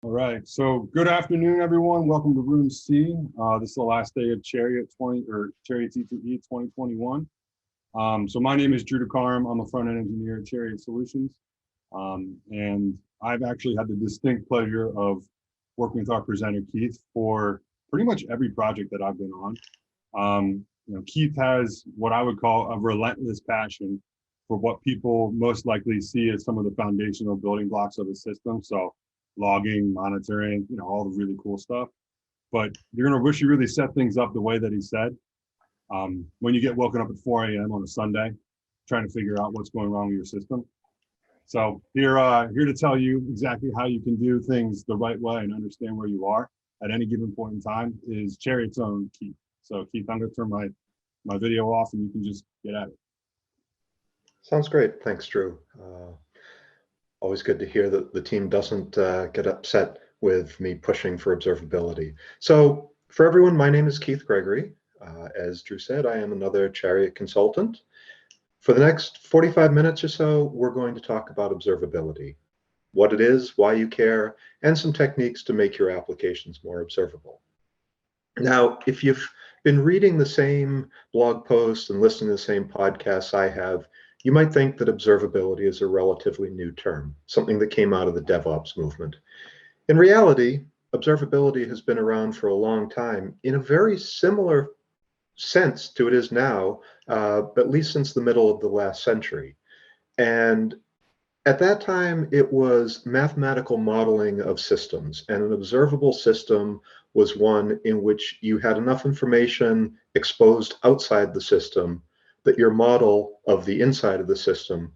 All right, so good afternoon, everyone. Welcome to Room C. This is the last day of Chariot Chariot T2E 2021. So my name is Drew DeCarm. I'm a front-end engineer at Chariot Solutions, and I've actually had the distinct pleasure of working with our presenter Keith for pretty much every project that I've been on. Keith has what I would call a relentless passion for what people most likely see as some of the foundational building blocks of a system. So logging, monitoring, all the really cool stuff. But you're going to wish you really set things up the way that he said. When you get woken up at 4 a.m. on a Sunday, trying to figure out what's going wrong with your system. So here to tell you exactly how you can do things the right way and understand where you are at any given point in time is Chariot's own Keith. So Keith, I'm going to turn my video off and you can just get at it. Sounds great. Thanks, Drew. Always good to hear that the team doesn't get upset with me pushing for observability. So for everyone, my name is Keith Gregory. As Drew said, I am another Chariot consultant. For the next 45 minutes or so, we're going to talk about observability, what it is, why you care, and some techniques to make your applications more observable. Now, if you've been reading the same blog posts and listening to the same podcasts I have, you might think that observability is a relatively new term, something that came out of the DevOps movement. In reality, observability has been around for a long time in a very similar sense to it is now, at least since the middle of the last century. And at that time, it was mathematical modeling of systems, and an observable system was one in which you had enough information exposed outside the system that your model of the inside of the system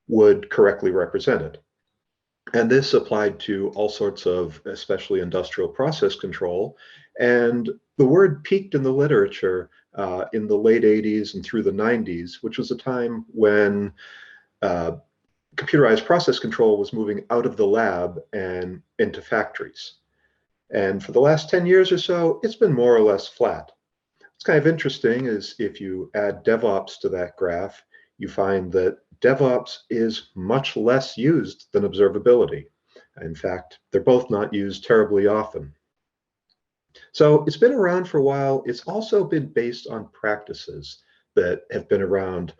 would correctly represent it. And this applied to all sorts of, especially industrial process control. And the word peaked in the literature in the late 80s and through the 90s, which was a time when computerized process control was moving out of the lab and into factories. And for the last 10 years or so, it's been more or less flat. What's kind of interesting is if you add DevOps to that graph, you find that DevOps is much less used than observability. In fact, they're both not used terribly often. So it's been around for a while. It's also been based on practices that have been around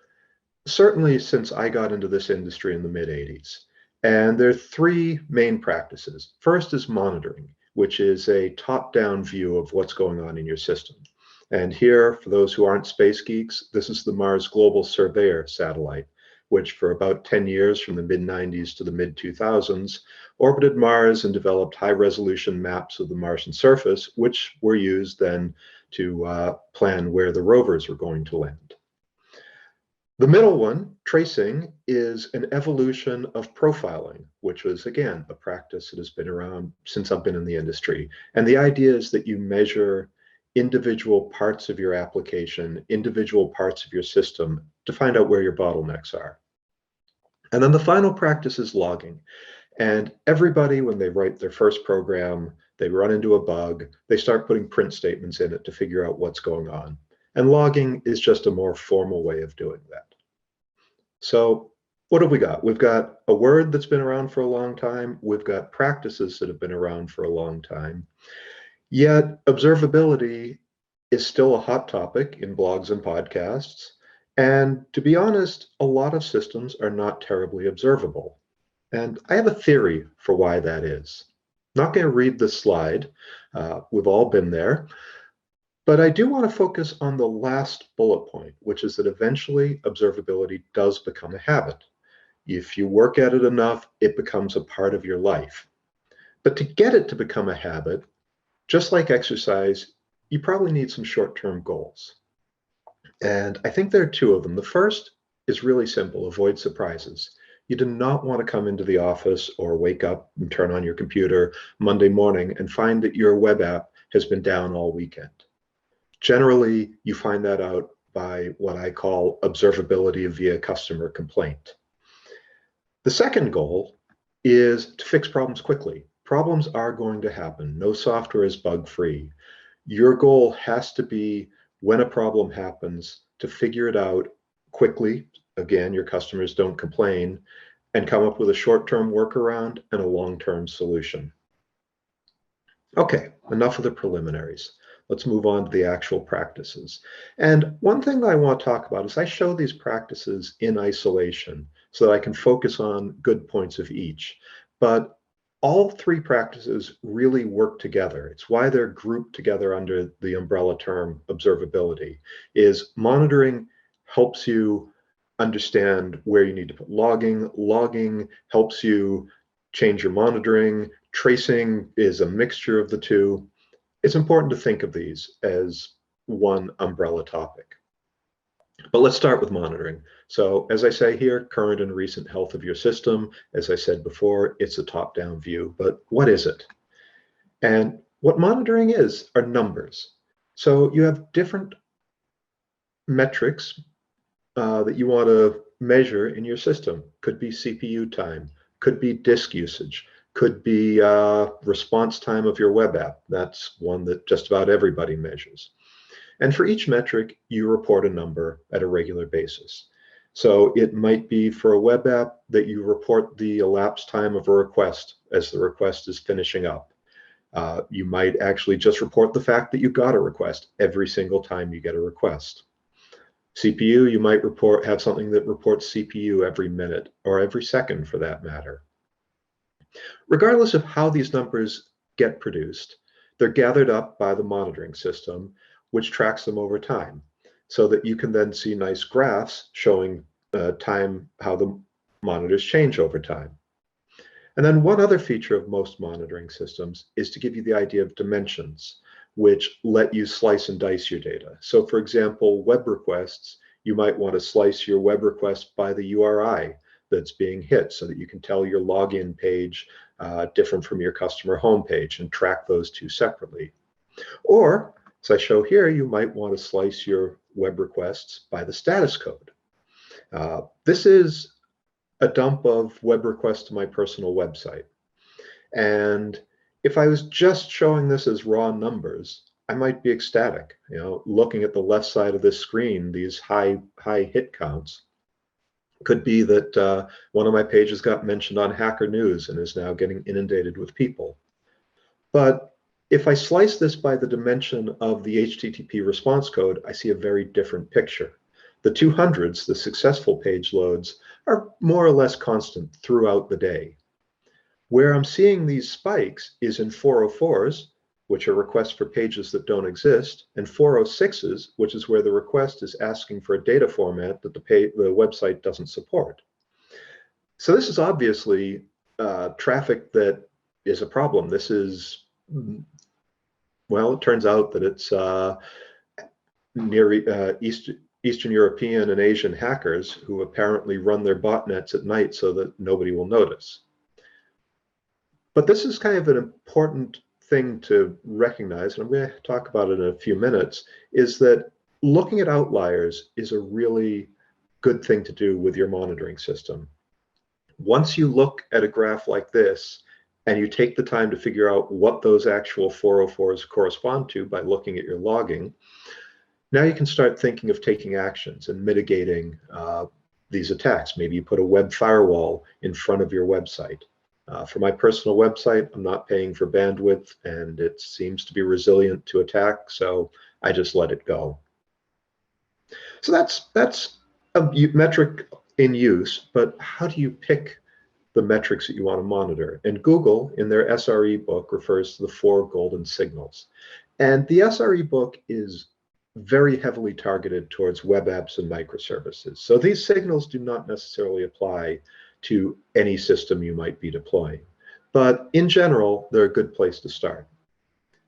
certainly since I got into this industry in the mid-'80s. And there are three main practices. First is monitoring, which is a top-down view of what's going on in your system. And here, for those who aren't space geeks, this is the Mars Global Surveyor satellite, which for about 10 years, from the mid-'90s to the mid-2000s, orbited Mars and developed high-resolution maps of the Martian surface, which were used then to plan where the rovers were going to land. The middle one, tracing, is an evolution of profiling, which was, again, a practice that has been around since I've been in the industry. And the idea is that you measure individual parts of your application, individual parts of your system to find out where your bottlenecks are. And then the final practice is logging. And everybody, when they write their first program, they run into a bug, they start putting print statements in it to figure out what's going on. And logging is just a more formal way of doing that. So what have we got? We've got a word that's been around for a long time. We've got practices that have been around for a long time. Yet observability is still a hot topic in blogs and podcasts. And to be honest, a lot of systems are not terribly observable. And I have a theory for why that is. I'm not going to read this slide. We've all been there. But I do want to focus on the last bullet point, which is that eventually observability does become a habit. If you work at it enough, it becomes a part of your life. But to get it to become a habit, just like exercise, you probably need some short-term goals. And I think there are two of them. The first is really simple: avoid surprises. You do not want to come into the office or wake up and turn on your computer Monday morning and find that your web app has been down all weekend. Generally, you find that out by what I call observability via customer complaint. The second goal is to fix problems quickly. Problems are going to happen. No software is bug-free. Your goal has to be, when a problem happens, to figure it out quickly. Again, your customers don't complain, and come up with a short-term workaround and a long-term solution. Okay, enough of the preliminaries. Let's move on to the actual practices. And one thing that I want to talk about is I show these practices in isolation so that I can focus on good points of each. But all three practices really work together. It's why they're grouped together under the umbrella term observability, is monitoring helps you understand where you need to put logging. Logging helps you change your monitoring. Tracing is a mixture of the two. It's important to think of these as one umbrella topic. But let's start with monitoring. So as I say here, current and recent health of your system. As I said before, it's a top-down view, but what is it? And what monitoring is are numbers. So you have different metrics that you want to measure in your system. Could be CPU time, could be disk usage, could be response time of your web app. That's one that just about everybody measures. And for each metric, you report a number at a regular basis. So it might be for a web app that you report the elapsed time of a request as the request is finishing up. You might actually just report the fact that you got a request every single time you get a request. CPU, you might have something that reports CPU every minute or every second for that matter. Regardless of how these numbers get produced, they're gathered up by the monitoring system, which tracks them over time so that you can then see nice graphs showing how the monitors change over time. And then one other feature of most monitoring systems is to give you the idea of dimensions, which let you slice and dice your data. So for example, web requests, you might want to slice your web request by the URI that's being hit so that you can tell your login page different from your customer homepage and track those two separately. Or, as I show here, you might want to slice your web requests by the status code. This is a dump of web requests to my personal website. And if I was just showing this as raw numbers, I might be ecstatic. Looking at the left side of this screen, these high hit counts. Could be that one of my pages got mentioned on Hacker News and is now getting inundated with people. But if I slice this by the dimension of the HTTP response code, I see a very different picture. The 200s, the successful page loads, are more or less constant throughout the day. Where I'm seeing these spikes is in 404s, which are requests for pages that don't exist, and 406s, which is where the request is asking for a data format that the website doesn't support. So this is obviously traffic that is a problem. This is, well, it turns out that it's near Eastern European and Asian hackers who apparently run their botnets at night so that nobody will notice. But this is kind of an important thing to recognize, and I'm going to talk about it in a few minutes, is that looking at outliers is a really good thing to do with your monitoring system. Once you look at a graph like this, and you take the time to figure out what those actual 404s correspond to by looking at your logging, now you can start thinking of taking actions and mitigating these attacks. Maybe you put a web firewall in front of your website. For my personal website, I'm not paying for bandwidth and it seems to be resilient to attack, so I just let it go. So that's a metric in use, but how do you pick the metrics that you want to monitor? And Google, in their SRE book, refers to the 4 golden signals. And the SRE book is very heavily targeted towards web apps and microservices. So these signals do not necessarily apply to any system you might be deploying. But in general, they're a good place to start.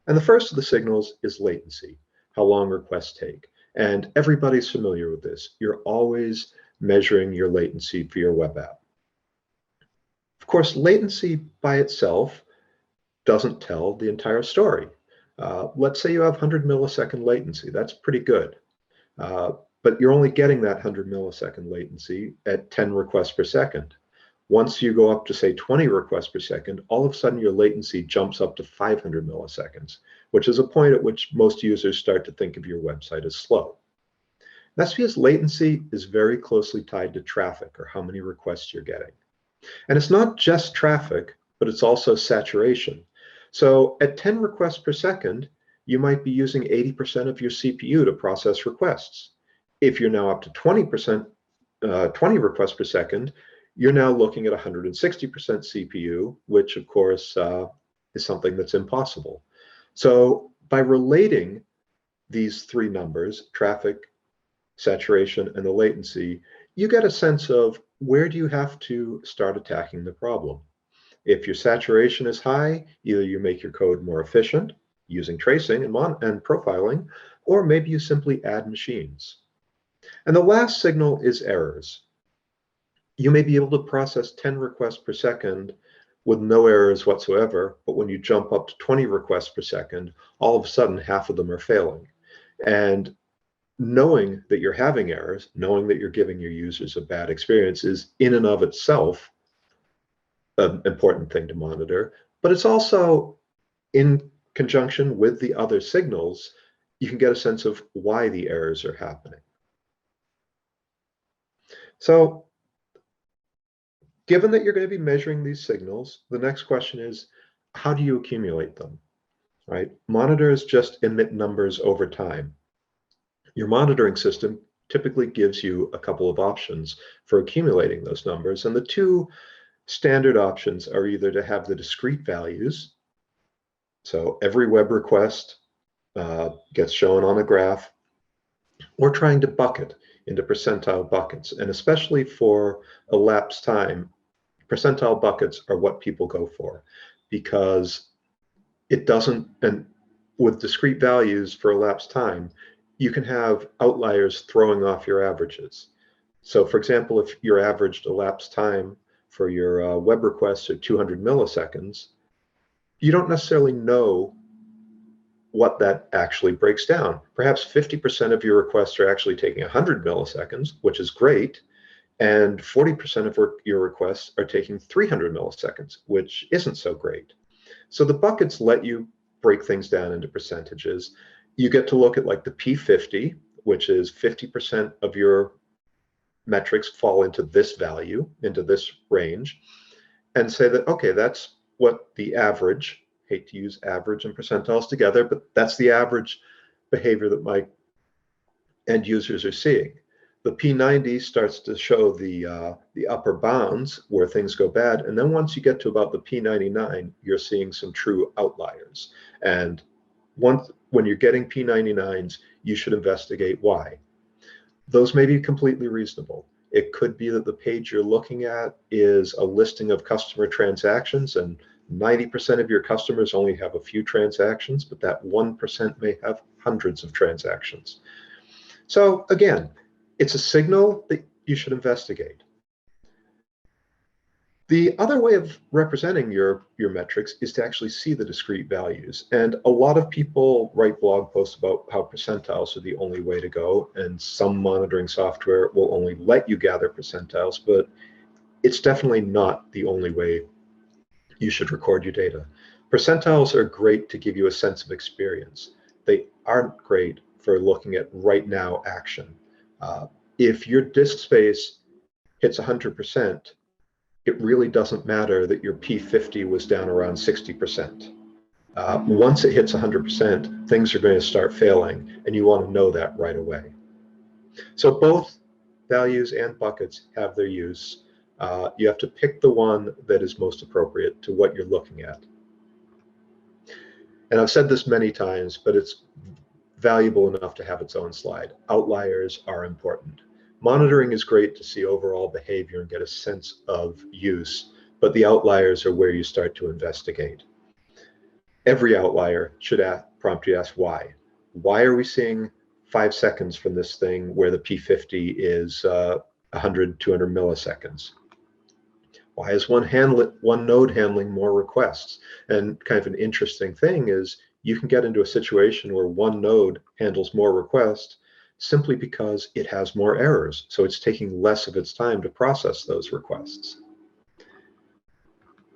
And the first of the signals is latency, how long requests take. And everybody's familiar with this. You're always measuring your latency for your web app. Of course, latency by itself doesn't tell the entire story. Let's say you have 100 millisecond latency. That's pretty good. But you're only getting that 100 millisecond latency at 10 requests per second. Once you go up to, say, 20 requests per second, all of a sudden your latency jumps up to 500 milliseconds, which is a point at which most users start to think of your website as slow. That's because latency is very closely tied to traffic, or how many requests you're getting. And it's not just traffic, but it's also saturation. So at 10 requests per second, you might be using 80% of your CPU to process requests. If you're now up to 20 requests per second, you're now looking at 160% CPU, which of course is something that's impossible. So by relating these three numbers, traffic, saturation, and the latency, you get a sense of where do you have to start attacking the problem. If your saturation is high, either you make your code more efficient using tracing and profiling, or maybe you simply add machines. And the last signal is errors. You may be able to process 10 requests per second with no errors whatsoever, but when you jump up to 20 requests per second, all of a sudden half of them are failing. And knowing that you're having errors, knowing that you're giving your users a bad experience is in and of itself an important thing to monitor, but it's also in conjunction with the other signals, you can get a sense of why the errors are happening. So given that you're going to be measuring these signals, the next question is, how do you accumulate them, right? Monitors just emit numbers over time. Your monitoring system typically gives you a couple of options for accumulating those numbers. And the two standard options are either to have the discrete values. So every web request gets shown on a graph, or trying to bucket into percentile buckets. And especially for elapsed time, percentile buckets are what people go for, because it doesn't, and with discrete values for elapsed time, you can have outliers throwing off your averages. So for example, if your averaged elapsed time for your web requests are 200 milliseconds, you don't necessarily know what that actually breaks down. Perhaps 50% of your requests are actually taking 100 milliseconds, which is great, and 40% of your requests are taking 300 milliseconds, which isn't so great. So the buckets let you break things down into percentages. You get to look at like the P50, which is 50% of your metrics fall into this value, into this range, and say that, okay, that's what the average, hate to use average and percentiles together, but that's the average behavior that my end users are seeing. The P90 starts to show the upper bounds where things go bad. And then once you get to about the P99, you're seeing some true outliers. And when you're getting P99s, you should investigate why. Those may be completely reasonable. It could be that the page you're looking at is a listing of customer transactions, and 90% of your customers only have a few transactions, but that 1% may have hundreds of transactions. So again, it's a signal that you should investigate. The other way of representing your metrics is to actually see the discrete values. And a lot of people write blog posts about how percentiles are the only way to go, and some monitoring software will only let you gather percentiles, but it's definitely not the only way you should record your data. Percentiles are great to give you a sense of experience. They aren't great for looking at right now action. If your disk space hits 100%, it really doesn't matter that your P50 was down around 60%. Once it hits 100%, things are going to start failing, and you want to know that right away. So both values and buckets have their use. You have to pick the one that is most appropriate to what you're looking at. And I've said this many times, but it's valuable enough to have its own slide. Outliers are important. Monitoring is great to see overall behavior and get a sense of use, but the outliers are where you start to investigate. Every outlier should prompt you to ask why. Why are we seeing 5 seconds from this thing where the P50 is 100, 200 milliseconds? Why is one node handling more requests? And kind of an interesting thing is you can get into a situation where one node handles more requests simply because it has more errors. So it's taking less of its time to process those requests.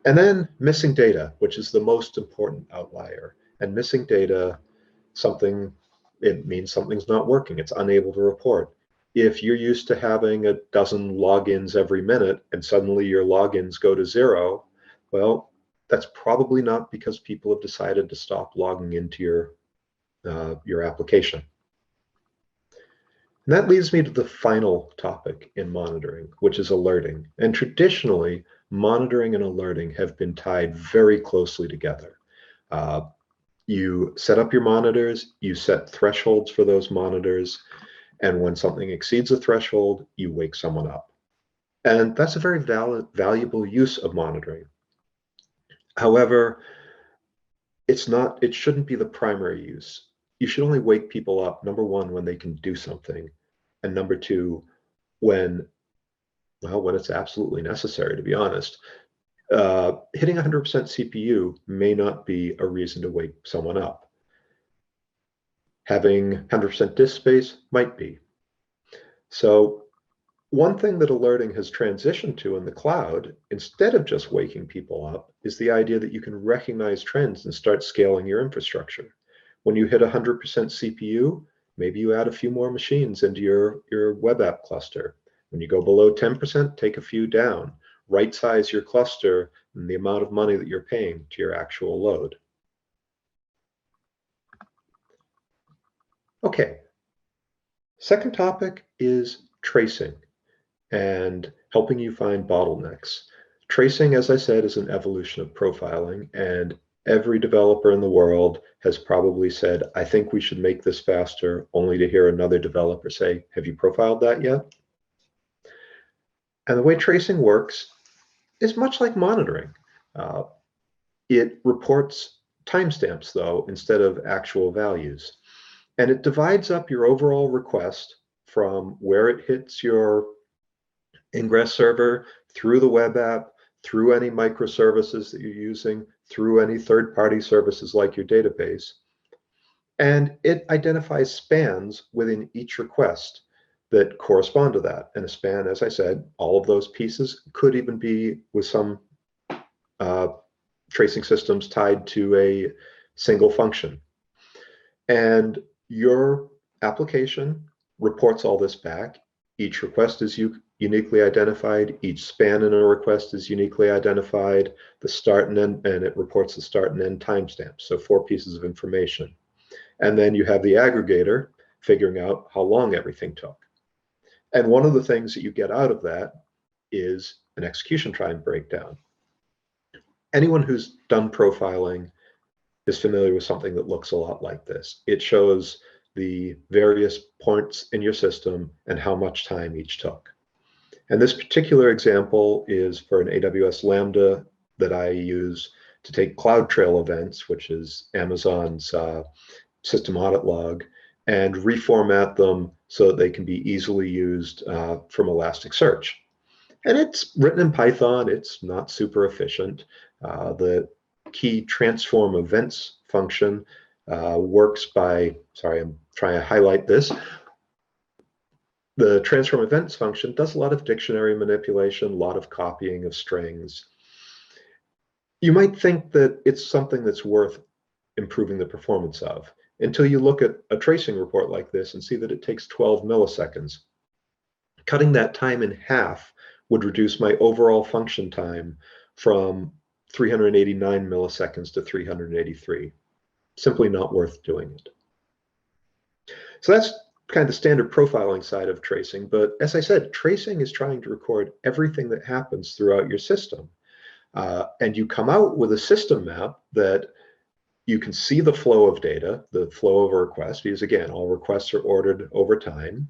And then missing data, which is the most important outlier. And missing data, it means something's not working. It's unable to report. If you're used to having a dozen logins every minute and suddenly your logins go to 0, well, that's probably not because people have decided to stop logging into your application. And that leads me to the final topic in monitoring, which is alerting. And traditionally, monitoring and alerting have been tied very closely together. You set up your monitors, you set thresholds for those monitors, and when something exceeds a threshold, you wake someone up. And that's a very valuable use of monitoring. However, it shouldn't be the primary use. You should only wake people up, number one, when they can do something, and number two, when it's absolutely necessary, to be honest. Hitting 100% CPU may not be a reason to wake someone up. Having 100% disk space might be. So one thing that alerting has transitioned to in the cloud, instead of just waking people up, is the idea that you can recognize trends and start scaling your infrastructure. When you hit 100% CPU, maybe you add a few more machines into your web app cluster. When you go below 10%, take a few down. Right size your cluster and the amount of money that you're paying to your actual load. Okay. Second topic is tracing and helping you find bottlenecks. Tracing, as I said, is an evolution of profiling, and every developer in the world has probably said, I think we should make this faster, only to hear another developer say, have you profiled that yet? And the way tracing works is much like monitoring. It reports timestamps, though, instead of actual values. And it divides up your overall request from where it hits your ingress server, through the web app, through any microservices that you're using, through any third-party services like your database. And it identifies spans within each request that correspond to that. And a span, as I said, all of those pieces could even be with some tracing systems tied to a single function. And your application reports all this back. Each request is uniquely identified. Each span in a request is uniquely identified. The start and end, and it reports the start and end timestamps. So 4 pieces of information. And then you have the aggregator figuring out how long everything took. And one of the things that you get out of that is an execution time breakdown. Anyone who's done profiling is familiar with something that looks a lot like this. It shows the various points in your system and how much time each took. And this particular example is for an AWS Lambda that I use to take CloudTrail events, which is Amazon's system audit log, and reformat them so that they can be easily used from Elasticsearch. And it's written in Python. It's not super efficient. The key transform events function works by, sorry, I'm trying to highlight this. The transform events function does a lot of dictionary manipulation, a lot of copying of strings. You might think that it's something that's worth improving the performance of until you look at a tracing report like this and see that it takes 12 milliseconds. Cutting that time in half would reduce my overall function time from 389 milliseconds to 383. Simply not worth doing it. So that's kind of the standard profiling side of tracing. But as I said, tracing is trying to record everything that happens throughout your system. And you come out with a system map that you can see the flow of data, the flow of a request, because again, all requests are ordered over time.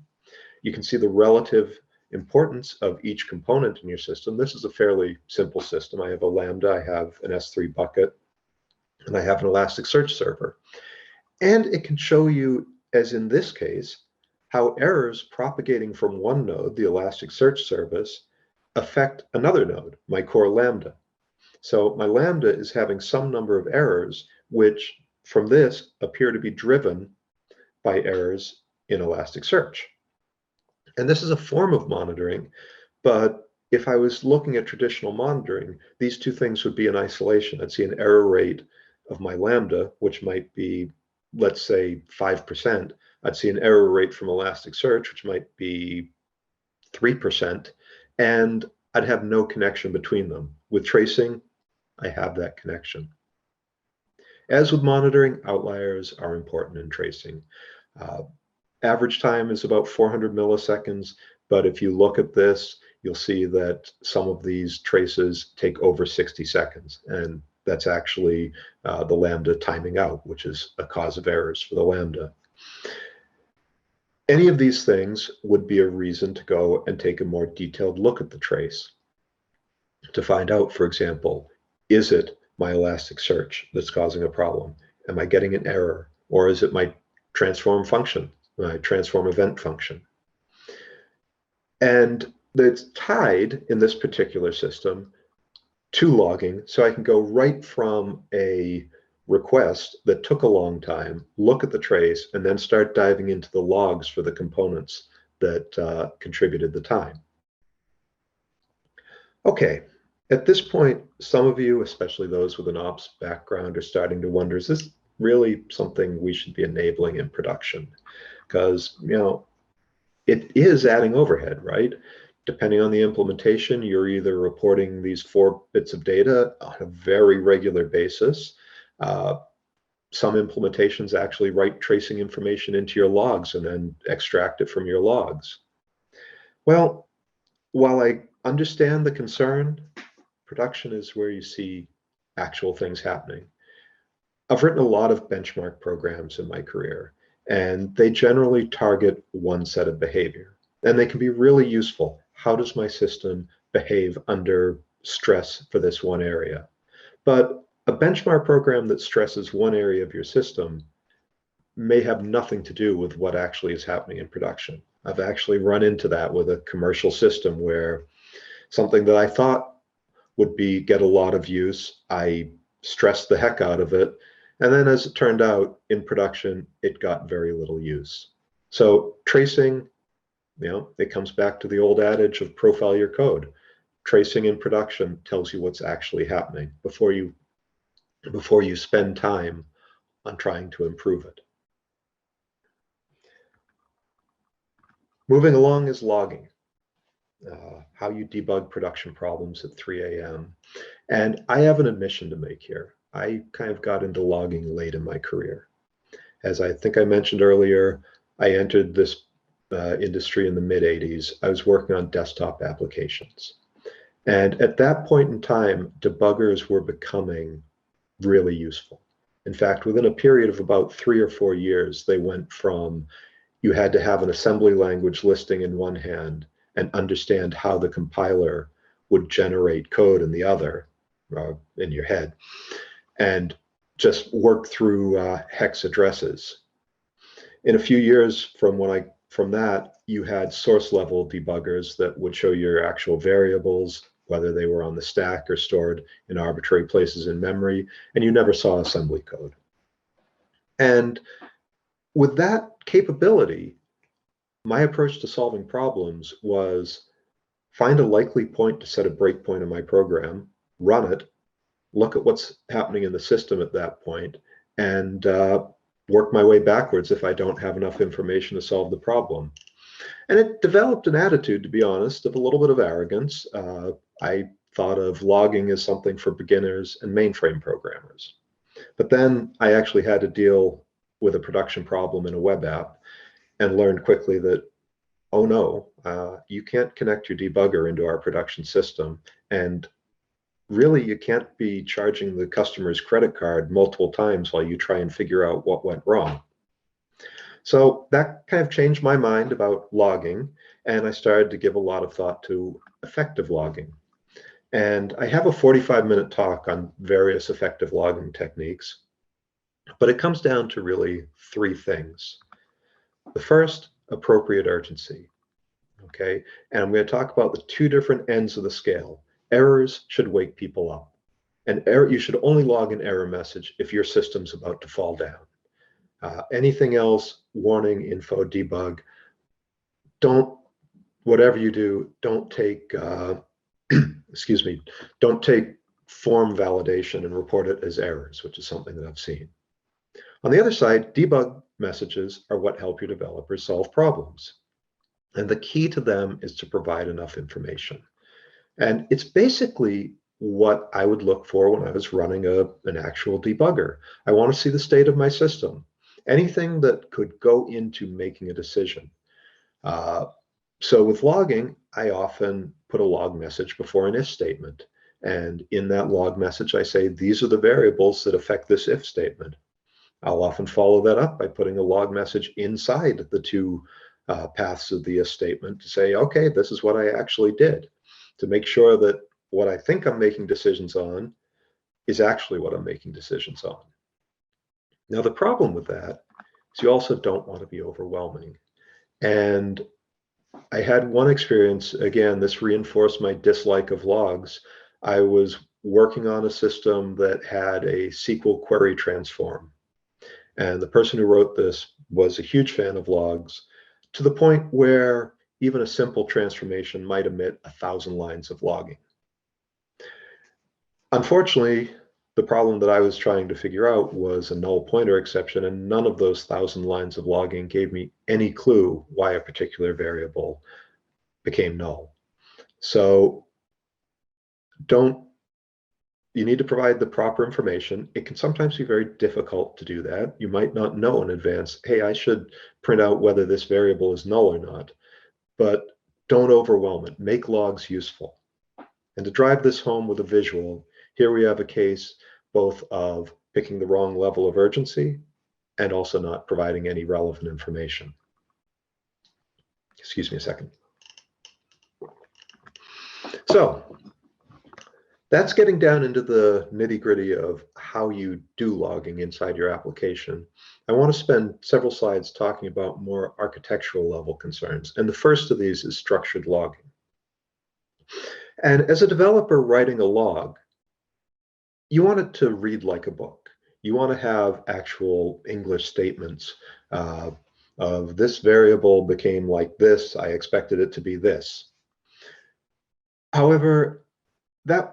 You can see the relative importance of each component in your system. This is a fairly simple system. I have a Lambda, I have an S3 bucket, and I have an Elasticsearch server. And it can show you, as in this case, how errors propagating from one node, the Elasticsearch service, affect another node, my core Lambda. So my Lambda is having some number of errors, which from this appear to be driven by errors in Elasticsearch. And this is a form of monitoring, but if I was looking at traditional monitoring, these two things would be in isolation. I'd see an error rate of my Lambda, which might be, let's say, 5%. I'd see an error rate from Elasticsearch, which might be 3%, and I'd have no connection between them. With tracing, I have that connection. As with monitoring, outliers are important in tracing. Average time is about 400 milliseconds, but if you look at this, you'll see that some of these traces take over 60 seconds, and that's actually the Lambda timing out, which is a cause of errors for the Lambda. Any of these things would be a reason to go and take a more detailed look at the trace to find out, for example, is it my Elasticsearch that's causing a problem? Am I getting an error? Or is it my transform function, my transform event function? And it's tied in this particular system to logging, so I can go right from a request that took a long time, look at the trace, and then start diving into the logs for the components that contributed the time. Okay, at this point, some of you, especially those with an ops background, are starting to wonder, is this really something we should be enabling in production? Because, it is adding overhead, right? Depending on the implementation, you're either reporting these 4 bits of data on a very regular basis. Some implementations actually write tracing information into your logs and then extract it from your logs. Well, while I understand the concern, production is where you see actual things happening. I've written a lot of benchmark programs in my career, and they generally target one set of behavior, and they can be really useful. How does my system behave under stress for this one area? But a benchmark program that stresses one area of your system may have nothing to do with what actually is happening in production. I've actually run into that with a commercial system where something that I thought would get a lot of use, I stressed the heck out of it. And then as it turned out, in production, it got very little use. So tracing, it comes back to the old adage of profile your code. Tracing in production tells you what's actually happening before you spend time on trying to improve it. Moving along is logging. How you debug production problems at 3 a.m. And I have an admission to make here. I kind of got into logging late in my career. As I think I mentioned earlier, I entered this industry in the mid-'80s. I was working on desktop applications. And at that point in time, debuggers were becoming really useful. In fact, within a period of about 3 or 4 years, they went from you had to have an assembly language listing in one hand and understand how the compiler would generate code in the other, in your head, and just work through hex addresses. In a few years from that, you had source level debuggers that would show your actual variables, whether they were on the stack or stored in arbitrary places in memory, and you never saw assembly code. And with that capability, my approach to solving problems was find a likely point to set a breakpoint in my program, run it, look at what's happening in the system at that point, and work my way backwards if I don't have enough information to solve the problem. And it developed an attitude, to be honest, of a little bit of arrogance. I thought of logging as something for beginners and mainframe programmers. But then I actually had to deal with a production problem in a web app and learned quickly that, oh no, you can't connect your debugger into our production system. And really, you can't be charging the customer's credit card multiple times while you try and figure out what went wrong. So that kind of changed my mind about logging, and I started to give a lot of thought to effective logging. And I have a 45-minute talk on various effective logging techniques, but it comes down to really 3 things. The first, appropriate urgency. Okay, and I'm going to talk about the 2 different ends of the scale. Errors should wake people up. You should only log an error message if your system's about to fall down. Anything else, warning, info, debug, whatever you do, don't take, excuse me, don't take form validation and report it as errors, which is something that I've seen. On the other side, debug messages are what help your developers solve problems. And the key to them is to provide enough information. And it's basically what I would look for when I was running an actual debugger. I want to see the state of my system. Anything that could go into making a decision. So with logging, I often put a log message before an if statement. And in that log message, I say, these are the variables that affect this if statement. I'll often follow that up by putting a log message inside the two paths of the if statement to say, okay, this is what I actually did, to make sure that what I think I'm making decisions on is actually what I'm making decisions on. Now, the problem with that is you also don't want to be overwhelming. And I had one experience, again, this reinforced my dislike of logs. I was working on a system that had a SQL query transform. And the person who wrote this was a huge fan of logs, to the point where even a simple transformation might omit 1,000 lines of logging. Unfortunately, the problem that I was trying to figure out was a null pointer exception, and none of those 1,000 lines of logging gave me any clue why a particular variable became null. So you need to provide the proper information. It can sometimes be very difficult to do that. You might not know in advance, hey, I should print out whether this variable is null or not, but don't overwhelm it. Make logs useful. And to drive this home with a visual, here we have a case both of picking the wrong level of urgency and also not providing any relevant information. Excuse me a second. So that's getting down into the nitty-gritty of how you do logging inside your application. I want to spend several slides talking about more architectural level concerns. And the first of these is structured logging. And as a developer writing a log, you want it to read like a book. You want to have actual English statements of this variable became like this, I expected it to be this. However, that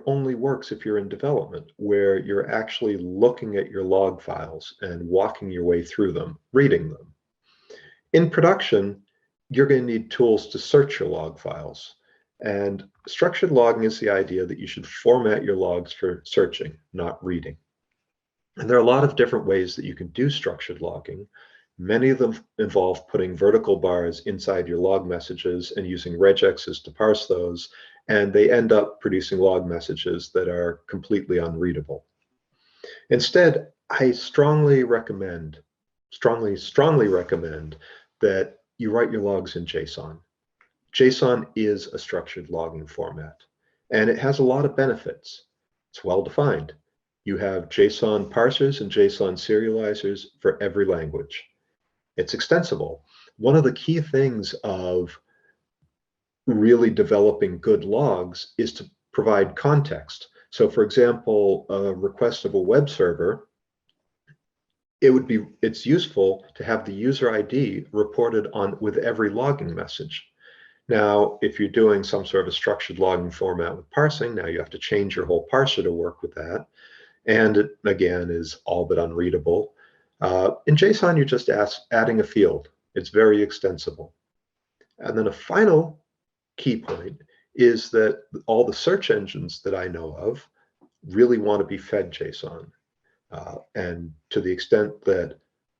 only works if you're in development, where you're actually looking at your log files and walking your way through them, reading them. In production, you're going to need tools to search your log files. And structured logging is the idea that you should format your logs for searching, not reading. And there are a lot of different ways that you can do structured logging. Many of them involve putting vertical bars inside your log messages and using regexes to parse those, and they end up producing log messages that are completely unreadable. Instead, I strongly recommend that you write your logs in JSON. JSON is a structured logging format, and it has a lot of benefits. It's well defined. You have JSON parsers and JSON serializers for every language. It's extensible. One of the key things of really developing good logs is to provide context. So for example, a request of a web server, it's useful to have the user ID reported on with every logging message. Now, if you're doing some sort of a structured logging format with parsing, now you have to change your whole parser to work with that. And it, again, is all but unreadable. In JSON, you're just adding a field. It's very extensible. And then a final key point is that all the search engines that I know of really want to be fed JSON. And to the extent that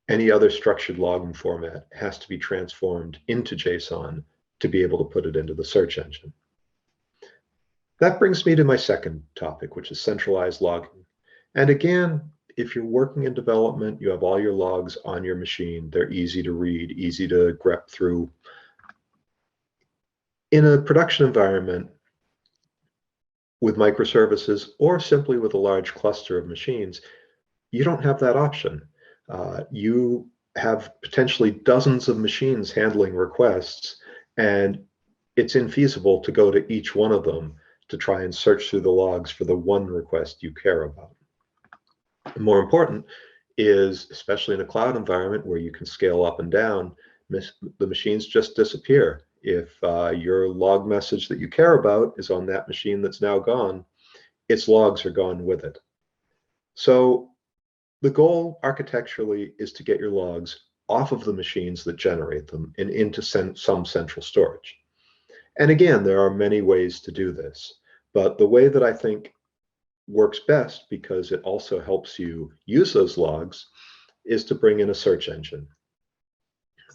any other structured logging format has to be transformed into JSON to be able to put it into the search engine. That brings me to my second topic, which is centralized logging. And again, if you're working in development, you have all your logs on your machine. They're easy to read, easy to grep through. In a production environment with microservices or simply with a large cluster of machines, you don't have that option. You have potentially dozens of machines handling requests, and it's infeasible to go to each one of them to try and search through the logs for the one request you care about. More important is, especially in a cloud environment where you can scale up and down, the machines just disappear. If your log message that you care about is on that machine that's now gone, its logs are gone with it. So the goal architecturally is to get your logs off of the machines that generate them and into some central storage. And again, there are many ways to do this. But the way that I think works best, because it also helps you use those logs, is to bring in a search engine.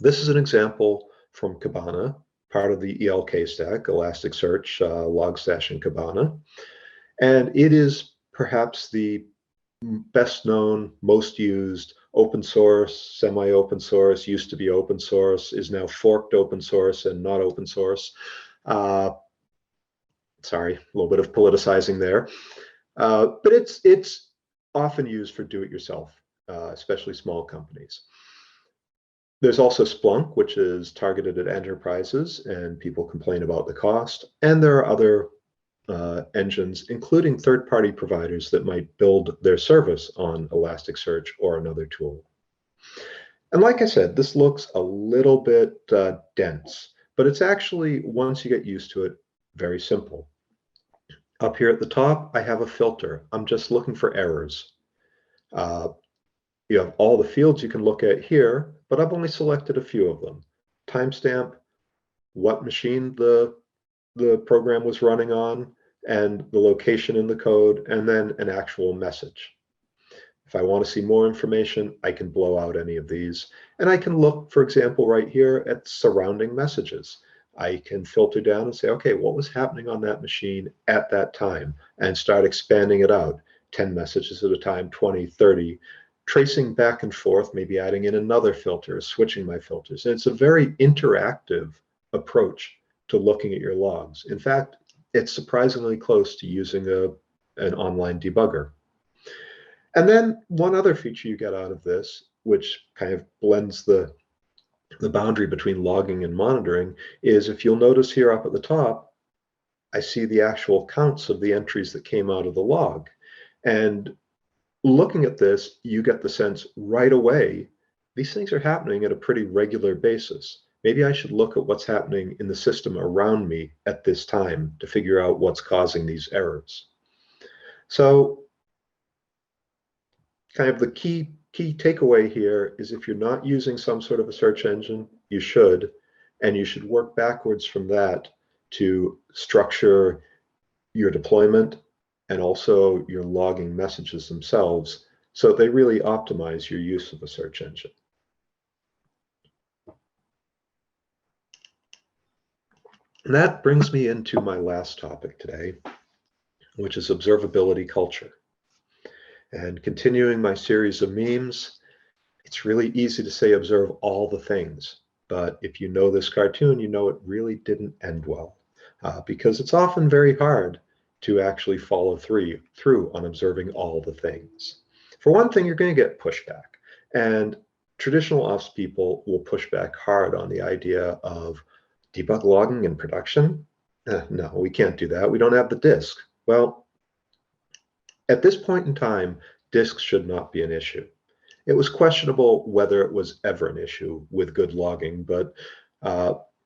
This is an example from Kibana, part of the ELK stack, Elasticsearch, Logstash, and Kibana. And it is perhaps the best known, most used open source, semi-open source, used to be open source, is now forked open source and not open source. Sorry, a little bit of politicizing there. But it's often used for do-it-yourself, especially small companies. There's also Splunk, which is targeted at enterprises, and people complain about the cost. And there are other engines, including third-party providers that might build their service on Elasticsearch or another tool. And like I said, this looks a little bit dense, but it's actually, once you get used to it, very simple. Up here at the top, I have a filter. I'm just looking for errors. You have all the fields you can look at here, but I've only selected a few of them. Timestamp, what machine the program was running on, and the location in the code, and then an actual message. If I want to see more information, I can blow out any of these. And I can look, for example, right here at surrounding messages. I can filter down and say, okay, what was happening on that machine at that time? And start expanding it out, 10 messages at a time, 20, 30, tracing back and forth, maybe adding in another filter, switching my filters. And it's a very interactive approach to looking at your logs. In fact, it's surprisingly close to using an online debugger. And then one other feature you get out of this, which kind of blends the boundary between logging and monitoring, is if you'll notice here up at the top, I see the actual counts of the entries that came out of the log. And looking at this, you get the sense right away, these things are happening at a pretty regular basis. Maybe I should look at what's happening in the system around me at this time to figure out what's causing these errors. So kind of the key takeaway here is, if you're not using some sort of a search engine, you should, and you should work backwards from that to structure your deployment and also your logging messages themselves, so they really optimize your use of a search engine. And that brings me into my last topic today, which is observability culture. And continuing my series of memes, it's really easy to say observe all the things, but if you know this cartoon, you know it really didn't end well, because it's often very hard to actually follow through on observing all the things. For one thing, you're going to get pushback, and traditional ops people will push back hard on the idea of debug logging in production. No, we can't do that. We don't have the disk. Well, at this point in time, disks should not be an issue. It was questionable whether it was ever an issue with good logging, but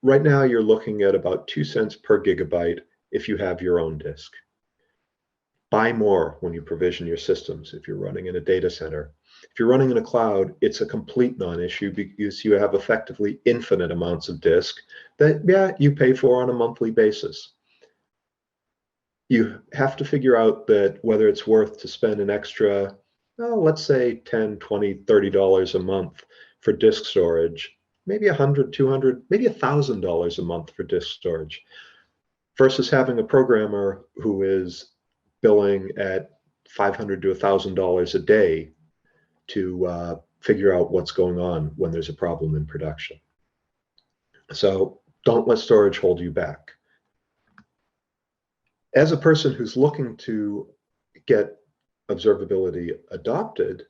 right now you're looking at about 2 cents per gigabyte if you have your own disk. Buy more when you provision your systems if you're running in a data center. If you're running in a cloud, it's a complete non-issue because you have effectively infinite amounts of disk that, yeah, you pay for on a monthly basis. You have to figure out that whether it's worth to spend an extra, well, let's say $10, $20, $30 a month for disk storage, maybe $100, $200, maybe $1,000 a month for disk storage, versus having a programmer who is billing at $500 to $1,000 a day to figure out what's going on when there's a problem in production. So don't let storage hold you back. As a person who's looking to get observability adopted,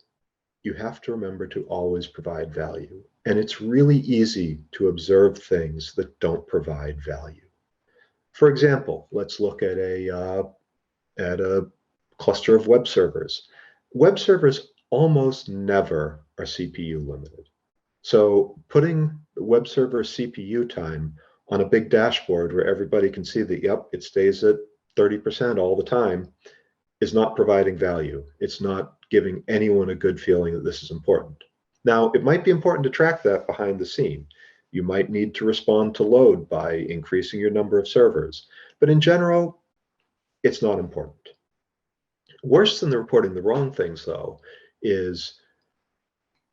you have to remember to always provide value. And it's really easy to observe things that don't provide value. For example, let's look at a cluster of web servers. Web servers almost never are CPU limited. So putting web server CPU time on a big dashboard where everybody can see that, yep, it stays at 30% all the time, is not providing value. It's not giving anyone a good feeling that this is important. Now, it might be important to track that behind the scene. You might need to respond to load by increasing your number of servers. But in general, it's not important. Worse than the reporting the wrong things, though, is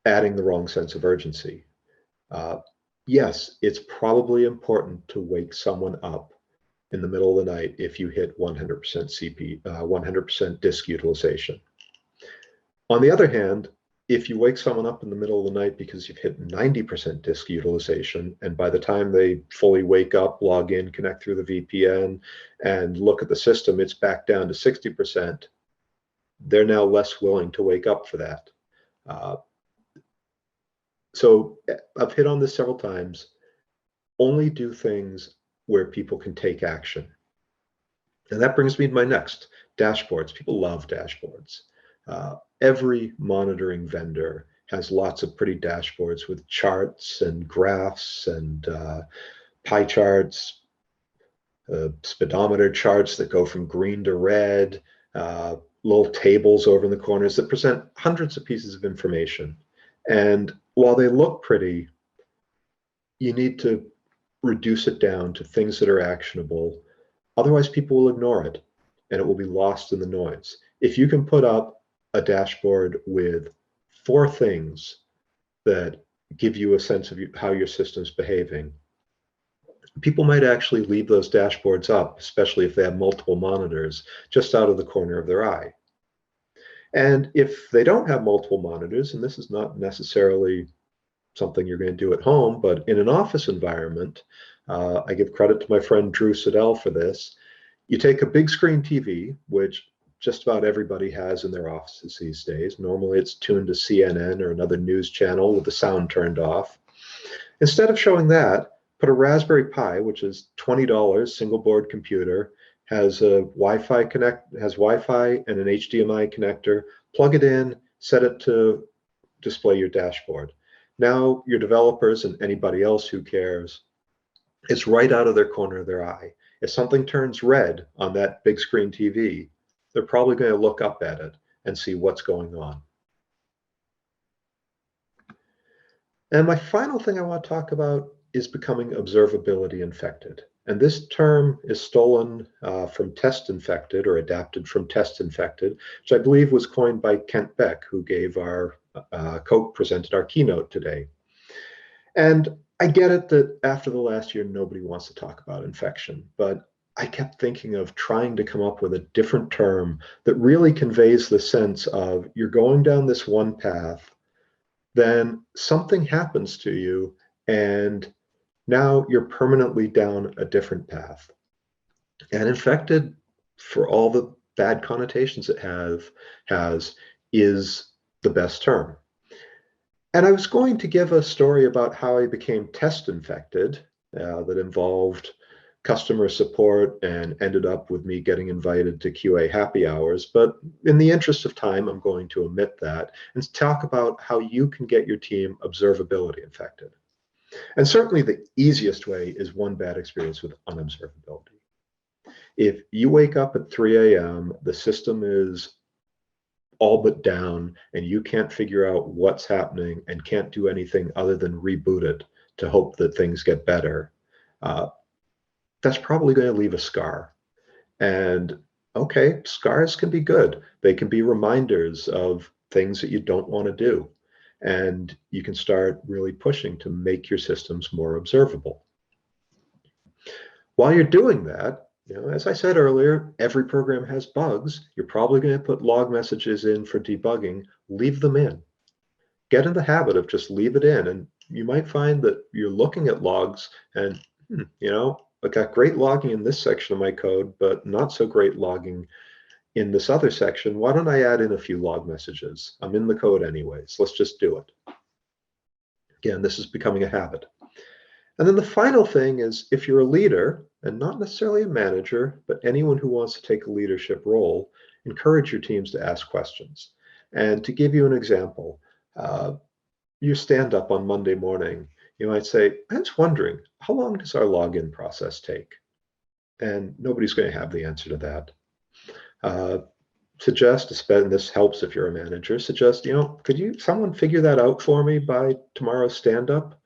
adding the wrong sense of urgency. Yes, it's probably important to wake someone up in the middle of the night if you hit 100% 100% disk utilization. On the other hand, if you wake someone up in the middle of the night because you've hit 90% disk utilization, and by the time they fully wake up, log in, connect through the VPN, and look at the system, it's back down to 60%, they're now less willing to wake up for that. So I've hit on this several times. Only do things where people can take action. And that brings me to my next, dashboards. People love dashboards. Every monitoring vendor has lots of pretty dashboards with charts and graphs and pie charts, speedometer charts that go from green to red, little tables over in the corners that present hundreds of pieces of information. And while they look pretty, you need to reduce it down to things that are actionable. Otherwise, people will ignore it and it will be lost in the noise. If you can put up a dashboard with 4 things that give you a sense of how your system's behaving, people might actually leave those dashboards up, especially if they have multiple monitors, just out of the corner of their eye. And if they don't have multiple monitors, and this is not necessarily something you're going to do at home, but in an office environment, I give credit to my friend Drew Siddell for this. You take a big screen TV, which just about everybody has in their offices these days. Normally it's tuned to CNN or another news channel with the sound turned off. Instead of showing that, put a Raspberry Pi, which is $20, single board computer, has a Wi-Fi and an HDMI connector. Plug it in, set it to display your dashboard. Now your developers and anybody else who cares, it's right out of their corner of their eye. If something turns red on that big screen TV, they're probably going to look up at it and see what's going on. And my final thing I want to talk about is becoming observability infected. And this term is stolen from test infected, or adapted from test infected, which I believe was coined by Kent Beck, who gave our presented our keynote today. And I get it that after the last year, nobody wants to talk about infection, but I kept thinking of trying to come up with a different term that really conveys the sense of you're going down this one path, then something happens to you, and now you're permanently down a different path. And infected, for all the bad connotations it has, is the best term. And I was going to give a story about how I became test infected that involved customer support and ended up with me getting invited to QA happy hours. But in the interest of time, I'm going to omit that and talk about how you can get your team observability infected. And certainly the easiest way is one bad experience with unobservability. If you wake up at 3 a.m., the system is all but down and you can't figure out what's happening and can't do anything other than reboot it to hope that things get better, that's probably going to leave a scar. And okay, scars can be good. They can be reminders of things that you don't want to do. And you can start really pushing to make your systems more observable. While you're doing that, as I said earlier, every program has bugs. You're probably going to put log messages in for debugging. Leave them in. Get in the habit of just leave it in. And you might find that you're looking at logs and, I got great logging in this section of my code, but not so great logging in this other section. Why don't I add in a few log messages? I'm in the code anyways. Let's just do it. Again, this is becoming a habit. And then the final thing is, if you're a leader, and not necessarily a manager, but anyone who wants to take a leadership role, encourage your teams to ask questions. And to give you an example, you stand up on Monday morning, you might say, I was wondering, how long does our login process take? And nobody's going to have the answer to that. Suggest, and this helps if you're a manager, suggest, someone figure that out for me by tomorrow's stand-up?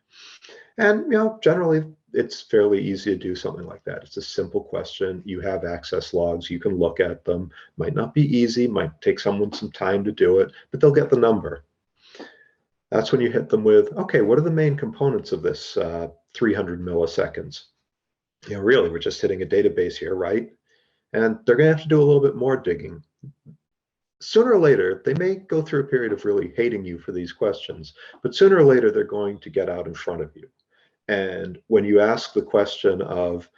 And, generally it's fairly easy to do something like that. It's a simple question. You have access logs. You can look at them. Might not be easy, might take someone some time to do it, but they'll get the number. That's when you hit them with, okay, what are the main components of this 300 milliseconds? You know, really, we're just hitting a database here, right? And they're going to have to do a little bit more digging. Sooner or later, they may go through a period of really hating you for these questions, but sooner or later, they're going to get out in front of you. And when you ask the question of,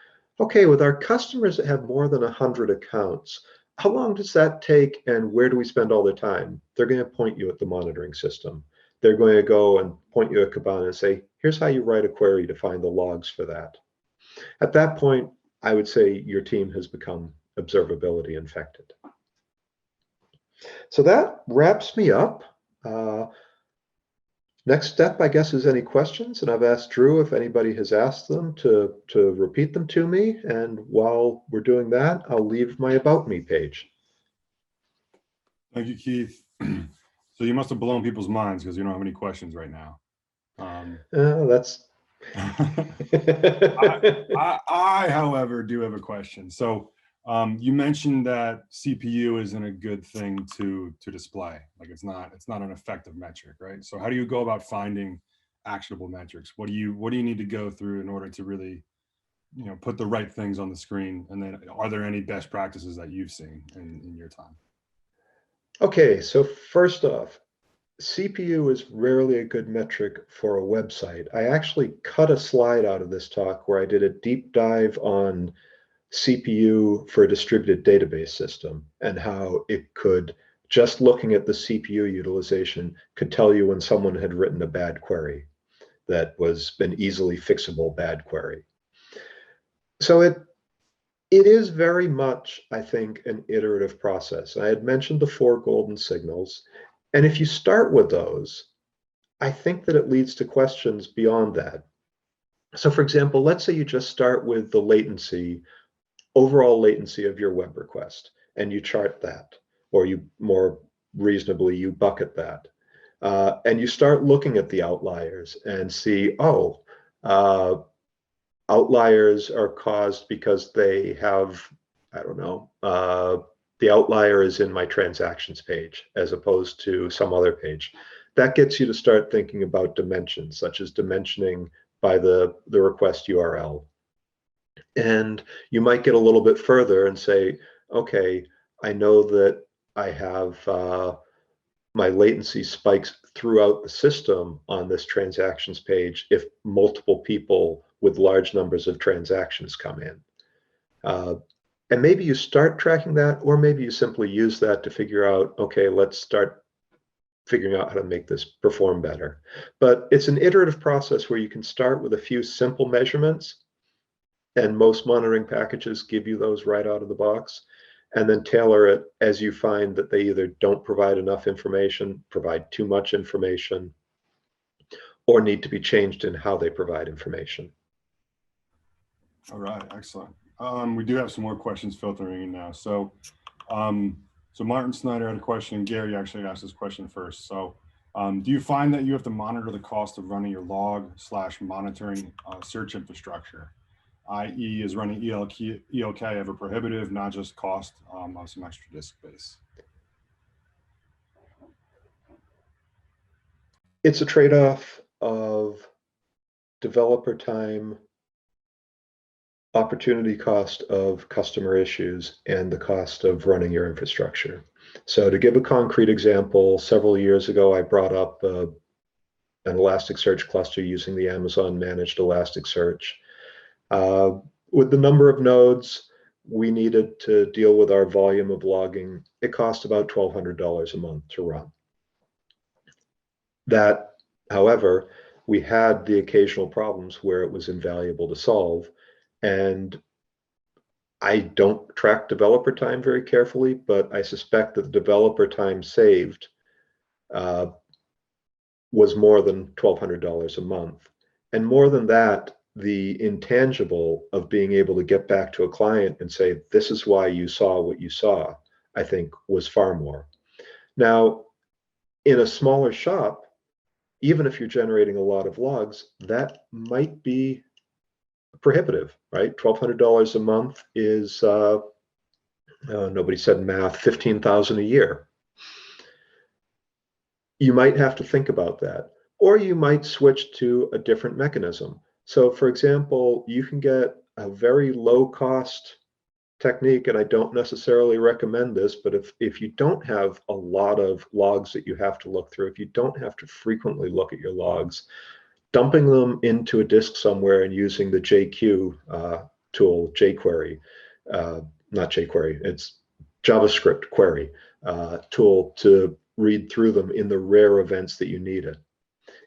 okay, with our customers that have more than 100 accounts, how long does that take and where do we spend all the time? They're going to point you at the monitoring system. They're going to go and point you at Kibana and say, here's how you write a query to find the logs for that. At that point, I would say your team has become observability infected. So that wraps me up. Next step, I guess, is any questions. And I've asked Drew if anybody has asked them to repeat them to me. And while we're doing that, I'll leave my About Me page. Thank you, Keith. So you must have blown people's minds because you don't have any questions right now. That's... I, however, do have a question. So you mentioned that CPU isn't a good thing to display. Like it's not an effective metric, right? So how do you go about finding actionable metrics? What do you need to go through in order to really, you know, put the right things on the screen? And then are there any best practices that you've seen in your time? Okay, so first off, CPU is rarely a good metric for a website. I actually cut a slide out of this talk where I did a deep dive on CPU for a distributed database system and how it could, just looking at the CPU utilization, could tell you when someone had written a bad query that was an easily fixable bad query. So it is very much, I think, an iterative process. I had mentioned the 4 golden signals. And if you start with those, I think that it leads to questions beyond that. So for example, let's say you just start with the latency, overall latency of your web request, and you chart that, or you more reasonably, you bucket that. And you start looking at the outliers and see, oh, outliers are caused because they have, I don't know, the outlier is in my transactions page as opposed to some other page. That gets you to start thinking about dimensions, such as dimensioning by the request URL. And you might get a little bit further and say, okay, I know that I have my latency spikes throughout the system on this transactions page if multiple people with large numbers of transactions come in. And maybe you start tracking that, or maybe you simply use that to figure out, okay, let's start figuring out how to make this perform better. But it's an iterative process where you can start with a few simple measurements, and most monitoring packages give you those right out of the box, and then tailor it as you find that they either don't provide enough information, provide too much information, or need to be changed in how they provide information. All right, excellent. We do have some more questions filtering in now. So, so Martin Snyder had a question. Gary actually asked this question first. So, do you find that you have to monitor the cost of running your log/monitoring search infrastructure? i.e. is running ELK ever prohibitive, not just cost of some extra disk space? It's a trade-off of developer time, opportunity cost of customer issues, and the cost of running your infrastructure. So to give a concrete example, several years ago, I brought up an Elasticsearch cluster using the Amazon managed Elasticsearch. With the number of nodes we needed to deal with our volume of logging, it cost about $1,200 a month to run. That, however, we had the occasional problems where it was invaluable to solve. And I don't track developer time very carefully, but I suspect that the developer time saved was more than $1,200 a month. And more than that, the intangible of being able to get back to a client and say, this is why you saw what you saw, I think was far more. Now, in a smaller shop, even if you're generating a lot of logs, that might be prohibitive, right? $1,200 a month is, nobody said math, 15,000 a year. You might have to think about that, or you might switch to a different mechanism. So for example, you can get a very low cost technique, and I don't necessarily recommend this, but if you don't have a lot of logs that you have to look through, if you don't have to frequently look at your logs, dumping them into a disk somewhere and using the JQ tool, jQuery, not jQuery, it's JavaScript query tool to read through them in the rare events that you need it.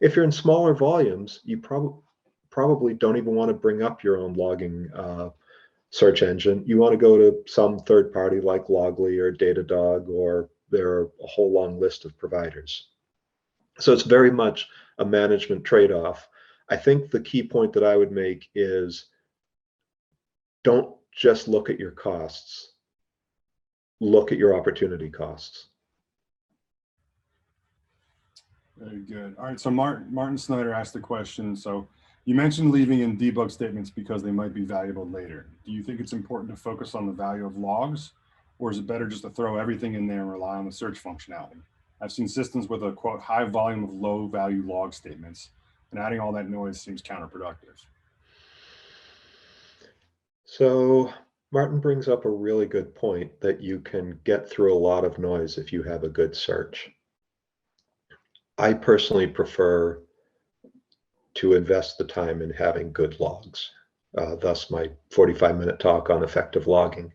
If you're in smaller volumes, you probably don't even want to bring up your own logging search engine. You want to go to some third party like Loggly or Datadog, or there are a whole long list of providers. So it's very much a management trade-off. I think the key point that I would make is don't just look at your costs, look at your opportunity costs. Very good. All right, so Martin Snyder asked the question. So you mentioned leaving in debug statements because they might be valuable later. Do you think it's important to focus on the value of logs, or is it better just to throw everything in there and rely on the search functionality? I've seen systems with a quote high volume of low value log statements, and adding all that noise seems counterproductive. So Martin brings up a really good point that you can get through a lot of noise if you have a good search. I personally prefer to invest the time in having good logs. Thus my 45-minute talk on effective logging.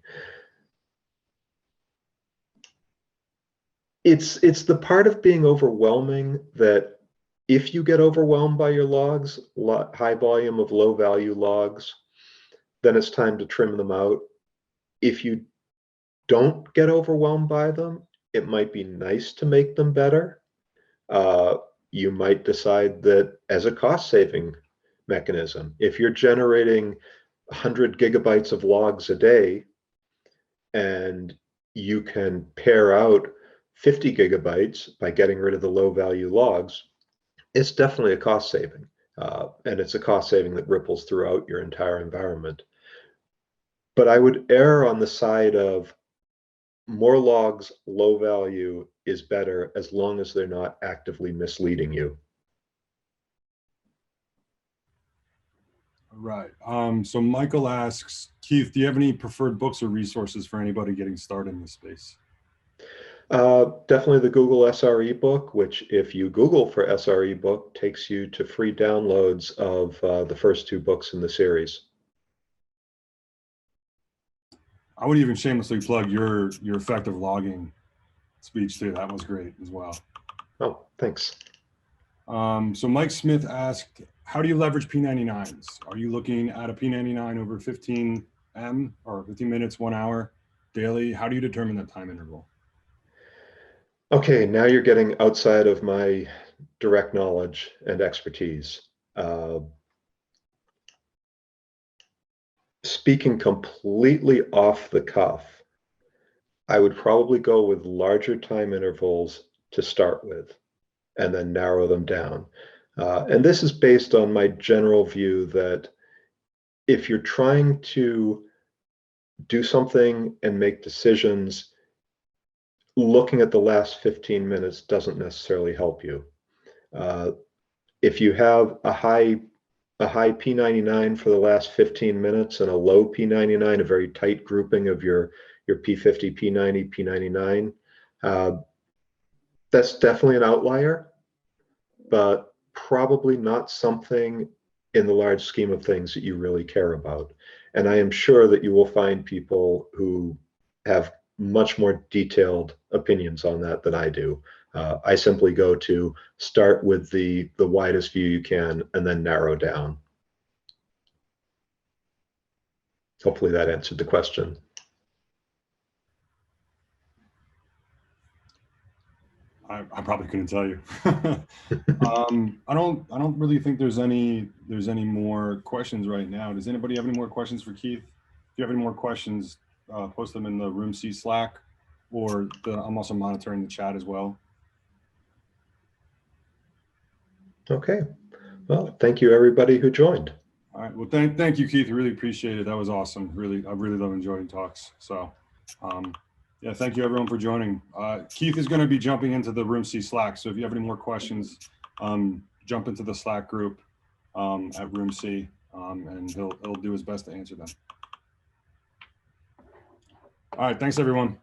It's the part of being overwhelming that if you get overwhelmed by your logs, high volume of low value logs, then it's time to trim them out. If you don't get overwhelmed by them, it might be nice to make them better. You might decide that as a cost-saving mechanism, if you're generating 100 gigabytes of logs a day and you can pare out 50 gigabytes by getting rid of the low-value logs, it's definitely a cost saving. And it's a cost saving that ripples throughout your entire environment. But I would err on the side of more logs, low value is better as long as they're not actively misleading you. Right. So Michael asks, Keith, do you have any preferred books or resources for anybody getting started in this space? Definitely the Google SRE book, which if you Google for SRE book, takes you to free downloads of the first two books in the series. I would even shamelessly plug your effective logging speech too. That was great as well. Oh, thanks. So Mike Smith asked, how do you leverage P99s? Are you looking at a P99 over 15 or 15 minutes, 1 hour daily? How do you determine that time interval? Okay, now you're getting outside of my direct knowledge and expertise. Speaking completely off the cuff, I would probably go with larger time intervals to start with and then narrow them down. And this is based on my general view that if you're trying to do something and make decisions, looking at the last 15 minutes doesn't necessarily help you. If you have a high P99 for the last 15 minutes and a low P99, a very tight grouping of your P50, P90, P99, that's definitely an outlier, but probably not something in the large scheme of things that you really care about. And I am sure that you will find people who have much more detailed opinions on that than I do. I simply go to start with the widest view you can and then narrow down. Hopefully that answered the question. I probably couldn't tell you. I don't really think there's any more questions right now. Does anybody have any more questions for Keith? If you have any more questions, post them in the Room C Slack, or I'm also monitoring the chat as well. Okay. Well, thank you everybody who joined. All right. Well, thank you, Keith. I really appreciate it. That was awesome. I really love enjoying talks. So, yeah, thank you everyone for joining. Keith is going to be jumping into the Room C Slack. So if you have any more questions, jump into the Slack group at Room C, and he'll do his best to answer them. All right. Thanks, everyone.